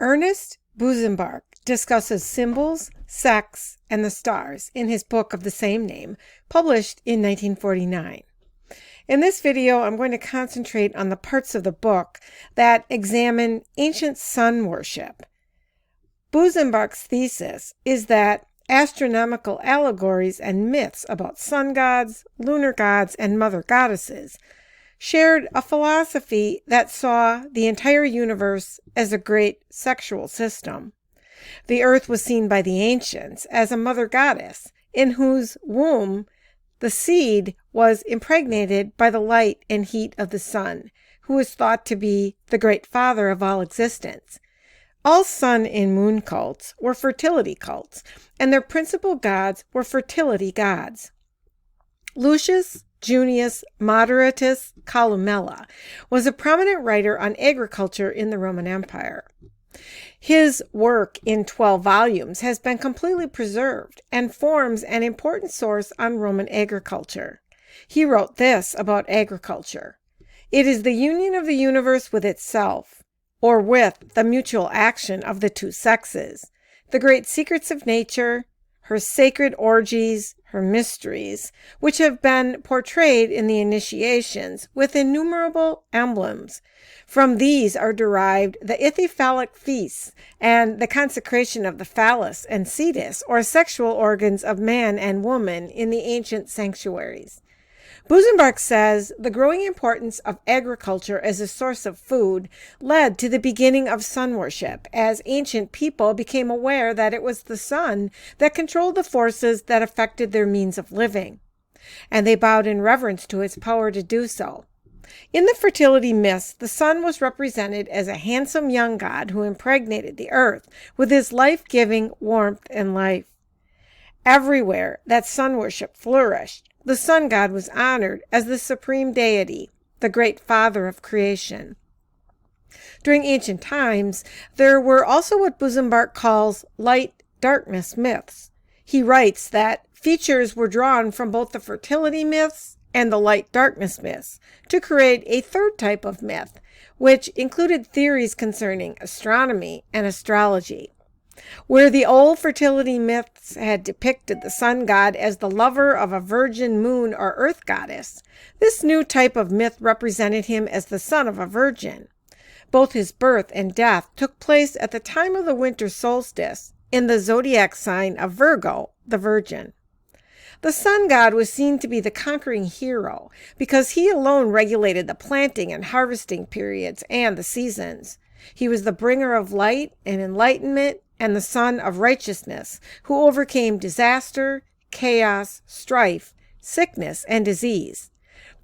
Ernest Busenbark discusses symbols, sex, and the stars in his book of the same name, published in 1949. In this video, I'm going to concentrate on the parts of the book that examine ancient sun worship. Busenbark's thesis is that astronomical allegories and myths about sun gods, lunar gods, and mother goddesses shared a philosophy that saw the entire universe as a great sexual system. The earth was seen by the ancients as a mother goddess in whose womb the seed was impregnated by the light and heat of the sun, who was thought to be the great father of all existence. All sun and moon cults were fertility cults, and their principal gods were fertility gods. Lucius Junius Moderatus Columella was a prominent writer on agriculture in the Roman Empire. His work in 12 volumes has been completely preserved and forms an important source on Roman agriculture. He wrote this about agriculture: "It is the union of the universe with itself, or with the mutual action of the two sexes, the great secrets of nature, her sacred orgies, her mysteries, which have been portrayed in the initiations with innumerable emblems. From these are derived the ithyphallic feasts and the consecration of the phallus and cetus, or sexual organs of man and woman, in the ancient sanctuaries." Busenbark says the growing importance of agriculture as a source of food led to the beginning of sun worship, as ancient people became aware that it was the sun that controlled the forces that affected their means of living, and they bowed in reverence to its power to do so. In the fertility myths, the sun was represented as a handsome young god who impregnated the earth with his life-giving warmth and life. Everywhere that sun worship flourished, the sun god was honored as the supreme deity, the great father of creation. During ancient times, there were also what Busenbark calls light-darkness myths. He writes that features were drawn from both the fertility myths and the light-darkness myths to create a third type of myth, which included theories concerning astronomy and astrology. Where the old fertility myths had depicted the sun god as the lover of a virgin moon or earth goddess, this new type of myth represented him as the son of a virgin. Both his birth and death took place at the time of the winter solstice in the zodiac sign of Virgo, the Virgin. The sun god was seen to be the conquering hero because he alone regulated the planting and harvesting periods and the seasons. He was the bringer of light and enlightenment and the son of righteousness, who overcame disaster, chaos, strife, sickness, and disease.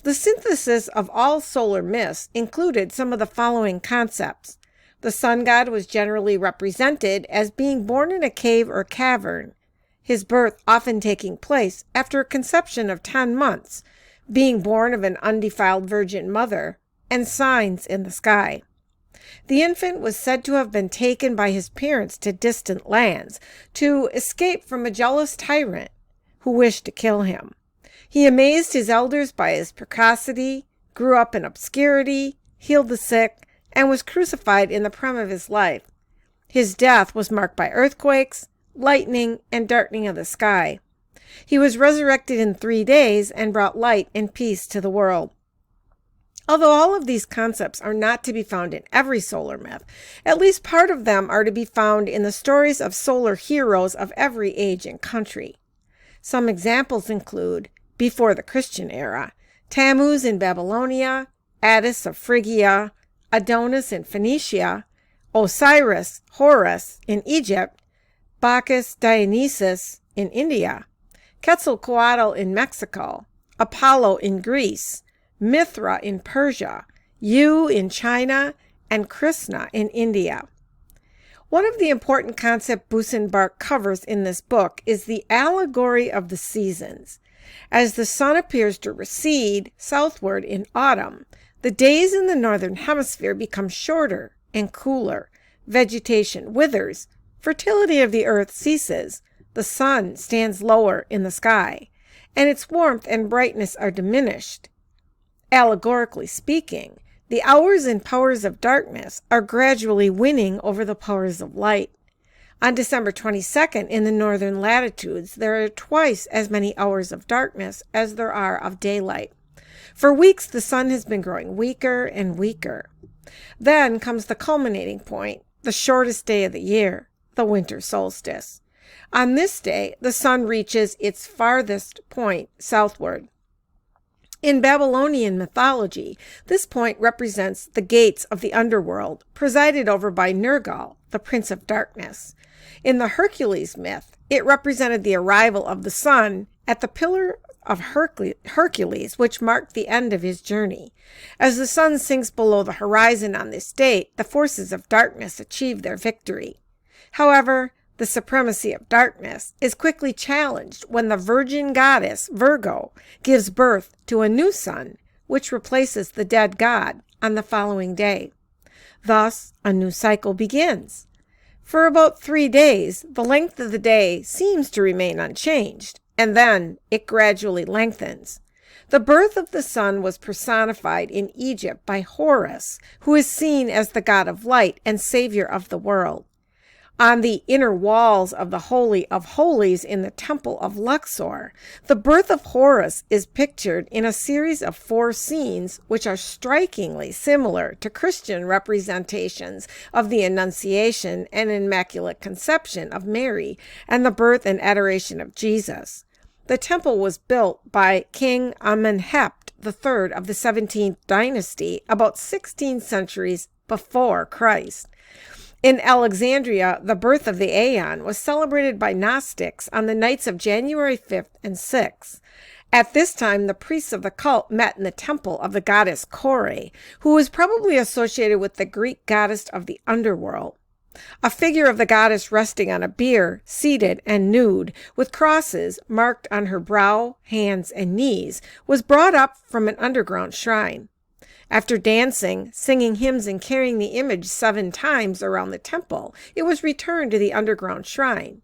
The synthesis of all solar myths included some of the following concepts. The sun god was generally represented as being born in a cave or cavern, his birth often taking place after a conception of 10 months, being born of an undefiled virgin mother, and signs in the sky. The infant was said to have been taken by his parents to distant lands to escape from a jealous tyrant who wished to kill him. He amazed his elders by his precocity, grew up in obscurity, healed the sick, and was crucified in the prime of his life. His death was marked by earthquakes, lightning, and darkening of the sky. He was resurrected in 3 days and brought light and peace to the world. Although all of these concepts are not to be found in every solar myth, at least part of them are to be found in the stories of solar heroes of every age and country. Some examples include, before the Christian era, Tammuz in Babylonia, Attis of Phrygia, Adonis in Phoenicia, Osiris, Horus in Egypt, Bacchus, Dionysus in India, Quetzalcoatl in Mexico, Apollo in Greece, Mithra in Persia, Yu in China, and Krishna in India. One of the important concepts Busenbark covers in this book is the allegory of the seasons. As the sun appears to recede southward in autumn, the days in the northern hemisphere become shorter and cooler, vegetation withers, fertility of the earth ceases, the sun stands lower in the sky, and its warmth and brightness are diminished. Allegorically speaking, The hours and powers of darkness are gradually winning over the powers of light. On December 22nd, in the northern latitudes, there are twice as many hours of darkness as there are of daylight. For weeks, the sun has been growing weaker and weaker. Then comes the culminating point, the shortest day of the year, the winter solstice. On this day, the sun reaches its farthest point southward. In Babylonian mythology, this point represents the gates of the underworld, presided over by Nergal, the Prince of Darkness. In the Hercules myth, it represented the arrival of the sun at the Pillar of Hercules, which marked the end of his journey. As the sun sinks below the horizon on this date, the forces of darkness achieve their victory. However, the supremacy of darkness is quickly challenged when the virgin goddess Virgo gives birth to a new sun, which replaces the dead god on the following day. Thus, a new cycle begins. For about 3 days, the length of the day seems to remain unchanged, and then it gradually lengthens. The birth of the sun was personified in Egypt by Horus, who is seen as the god of light and savior of the world. On the inner walls of the Holy of Holies in the Temple of Luxor, the birth of Horus is pictured in a series of 4 scenes which are strikingly similar to Christian representations of the Annunciation and Immaculate Conception of Mary and the birth and adoration of Jesus. The temple was built by King Amenhotep III of the 17th dynasty about 16 centuries before Christ. In Alexandria, the birth of the Aeon was celebrated by Gnostics on the nights of January 5th and 6th. At this time, the priests of the cult met in the temple of the goddess Kore, who was probably associated with the Greek goddess of the underworld. A figure of the goddess resting on a bier, seated and nude, with crosses marked on her brow, hands, and knees, was brought up from an underground shrine. After dancing, singing hymns, and carrying the image 7 times around the temple, it was returned to the underground shrine.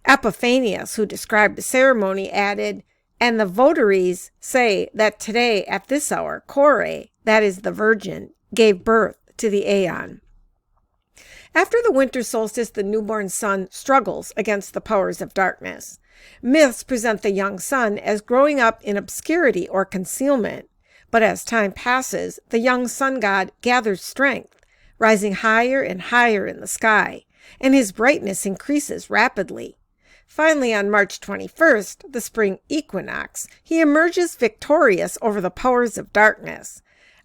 Epiphanius, who described the ceremony, added, "And the votaries say that today at this hour, Kore, that is the Virgin, gave birth to the Aeon." After the winter solstice, the newborn sun struggles against the powers of darkness. Myths present the young sun as growing up in obscurity or concealment. But as time passes, the young sun god gathers strength, rising higher and higher in the sky, and his brightness increases rapidly. Finally, on March 21st, the spring equinox, he emerges victorious over the powers of darkness.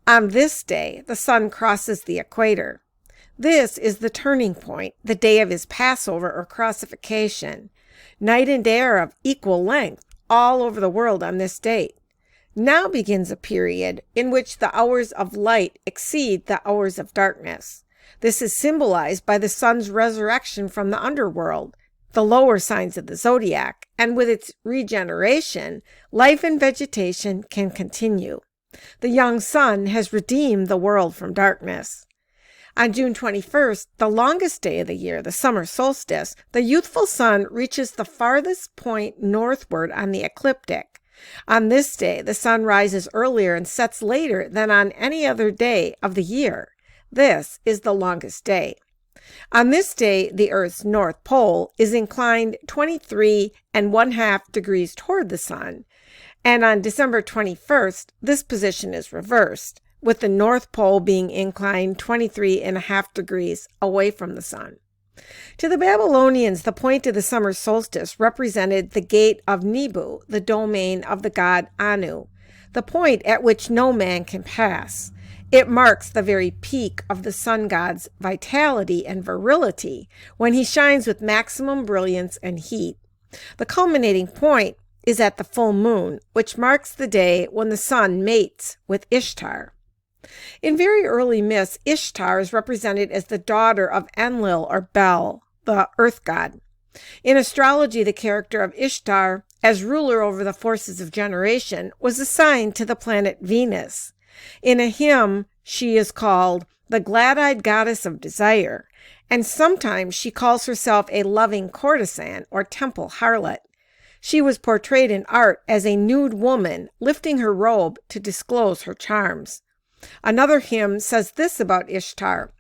On this day, the sun crosses the equator. This is the turning point, the day of his Passover or crossification. Night and day are of equal length all over the world on this date. Now begins a period in which the hours of light exceed the hours of darkness. This is symbolized by the sun's resurrection from the underworld, the lower signs of the zodiac, and with its regeneration, life and vegetation can continue. The young sun has redeemed the world from darkness. On June 21st, the longest day of the year, the summer solstice, the youthful sun reaches the farthest point northward on the ecliptic. On this day, the sun rises earlier and sets later than on any other day of the year. This is the longest day. On this day, the Earth's north pole is inclined 23½ degrees toward the sun, and on December 21st, this position is reversed, with the North Pole being inclined 23½ degrees away from the sun. To the Babylonians, the point of the summer solstice represented the gate of Nibu, the domain of the god Anu, the point at which no man can pass. It marks the very peak of the sun god's vitality and virility, when he shines with maximum brilliance and heat. The culminating point is at the full moon, which marks the day when the sun mates with Ishtar. In very early myths, Ishtar is represented as the daughter of Enlil or Bel, the earth god. In astrology, the character of Ishtar, as ruler over the forces of generation, was assigned to the planet Venus. In a hymn, she is called the glad-eyed goddess of desire, and sometimes she calls herself a loving courtesan or temple harlot. She was portrayed in art as a nude woman lifting her robe to disclose her charms. Another hymn says this about Ishtar: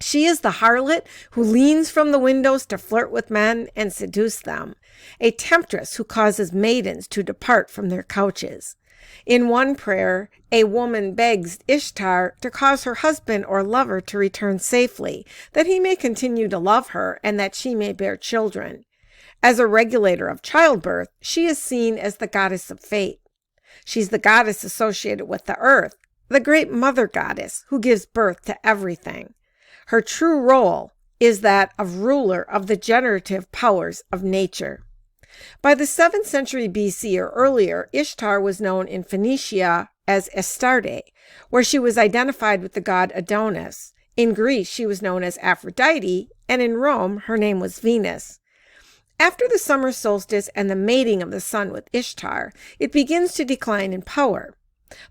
"She is the harlot who leans from the windows to flirt with men and seduce them, a temptress who causes maidens to depart from their couches." In one prayer, a woman begs Ishtar to cause her husband or lover to return safely, that he may continue to love her and that she may bear children. As a regulator of childbirth, she is seen as the goddess of fate. She's the goddess associated with the earth, the great mother goddess who gives birth to everything. Her true role is that of ruler of the generative powers of nature. By the 7th century BC or earlier, Ishtar was known in Phoenicia as Astarte, where she was identified with the god Adonis. In Greece, she was known as Aphrodite, and in Rome, her name was Venus. After the summer solstice and the mating of the sun with Ishtar, it begins to decline in power.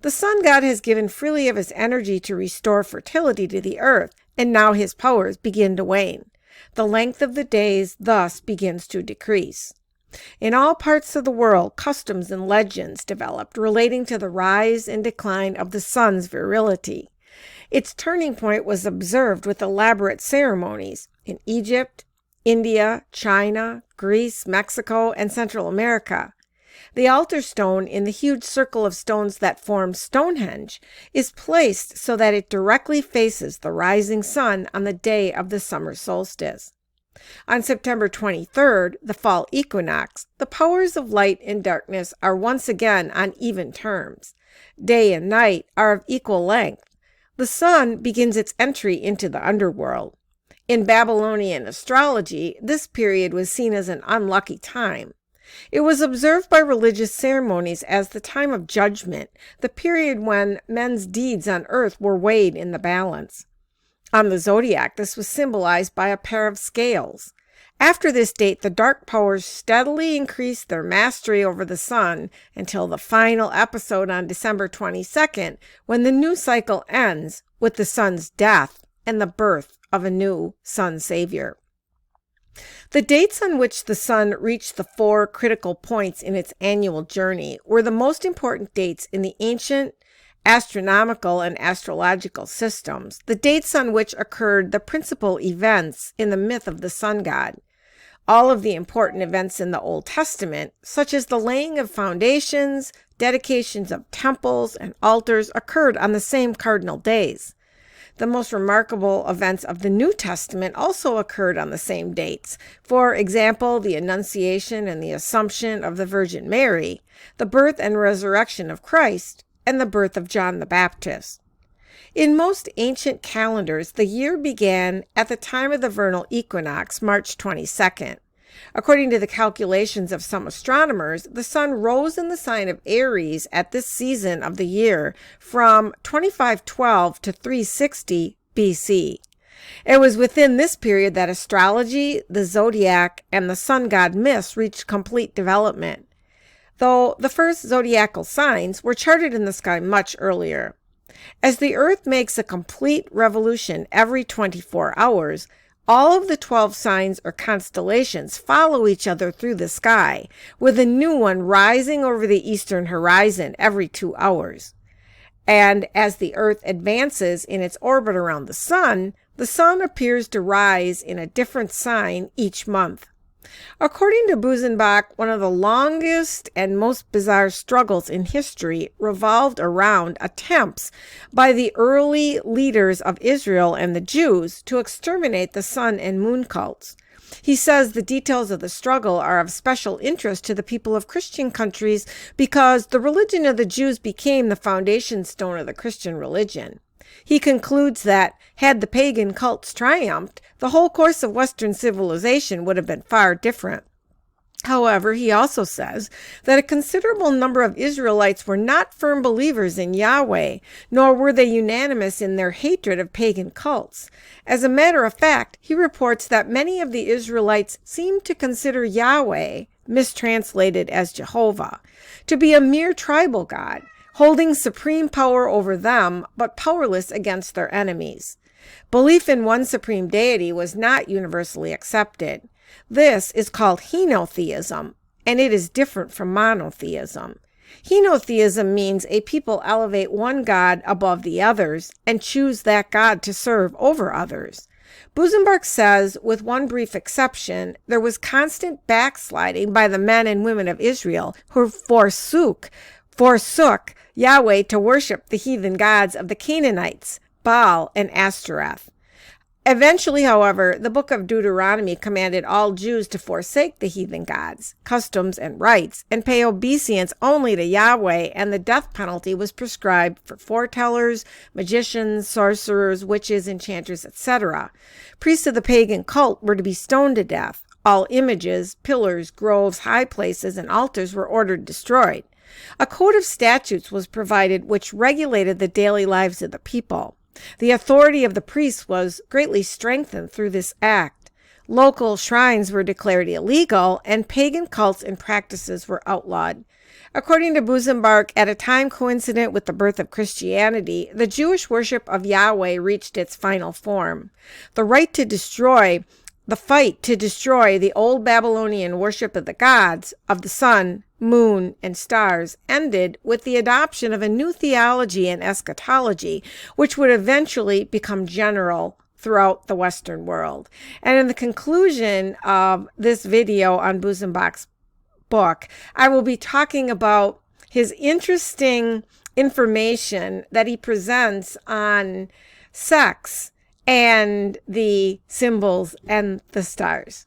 The sun god has given freely of his energy to restore fertility to the earth, and now his powers begin to wane. The length of the days thus begins to decrease. In all parts of the world, customs and legends developed relating to the rise and decline of the sun's virility. Its turning point was observed with elaborate ceremonies in Egypt, India, China, Greece, Mexico, and Central America. The altar stone in the huge circle of stones that form Stonehenge is placed so that it directly faces the rising sun on the day of the summer solstice. On September 23rd, the fall equinox, the powers of light and darkness are once again on even terms. Day and night are of equal length. The sun begins its entry into the underworld. In Babylonian astrology, this period was seen as an unlucky time. It was observed by religious ceremonies as the time of judgment, the period when men's deeds on earth were weighed in the balance. On the zodiac, this was symbolized by a pair of scales. After this date, the dark powers steadily increased their mastery over the sun until the final episode on December 22nd, when the new cycle ends with the sun's death and the birth of a new sun savior. The dates on which the sun reached the 4 critical points in its annual journey were the most important dates in the ancient astronomical and astrological systems, the dates on which occurred the principal events in the myth of the sun god. All of the important events in the Old Testament, such as the laying of foundations, dedications of temples, and altars, occurred on the same cardinal days. The most remarkable events of the New Testament also occurred on the same dates. For example, the Annunciation and the Assumption of the Virgin Mary, the birth and resurrection of Christ, and the birth of John the Baptist. In most ancient calendars, the year began at the time of the vernal equinox, March 22nd. According to the calculations of some astronomers, the sun rose in the sign of Aries at this season of the year from 2512 to 360 BC. It was within this period that astrology, the zodiac, and the sun god myths reached complete development, though the first zodiacal signs were charted in the sky much earlier. As the Earth makes a complete revolution every 24 hours, all of the 12 signs or constellations follow each other through the sky, with a new one rising over the eastern horizon every 2 hours. And as the Earth advances in its orbit around the sun appears to rise in a different sign each month. According to Busenbark, one of the longest and most bizarre struggles in history revolved around attempts by the early leaders of Israel and the Jews to exterminate the sun and moon cults. He says the details of the struggle are of special interest to the people of Christian countries because the religion of the Jews became the foundation stone of the Christian religion. He concludes that, had the pagan cults triumphed, the whole course of Western civilization would have been far different. However, he also says that a considerable number of Israelites were not firm believers in Yahweh, nor were they unanimous in their hatred of pagan cults. As a matter of fact, he reports that many of the Israelites seemed to consider Yahweh, mistranslated as Jehovah, to be a mere tribal god, holding supreme power over them, but powerless against their enemies. Belief in one supreme deity was not universally accepted. This is called henotheism, and it is different from monotheism. Henotheism means a people elevate one god above the others and choose that god to serve over others. Busenbark says, with one brief exception, there was constant backsliding by the men and women of Israel who forsook Yahweh to worship the heathen gods of the Canaanites, Baal and Ashtoreth. Eventually, however, the book of Deuteronomy commanded all Jews to forsake the heathen gods, customs, and rites, and pay obeisance only to Yahweh, and the death penalty was prescribed for foretellers, magicians, sorcerers, witches, enchanters, etc. Priests of the pagan cult were to be stoned to death. All images, pillars, groves, high places, and altars were ordered destroyed. A code of statutes was provided which regulated the daily lives of the people. The authority of the priests was greatly strengthened through this act. Local shrines were declared illegal, and pagan cults and practices were outlawed. According to Busenbark, at a time coincident with the birth of Christianity, the Jewish worship of Yahweh reached its final form. The fight to destroy the old Babylonian worship of the gods, of the sun, moon, and stars ended with the adoption of a new theology and eschatology, which would eventually become general throughout the Western world. And in the conclusion of this video on Busenbark's book, I will be talking about his interesting information that he presents on sex and the symbols and the stars.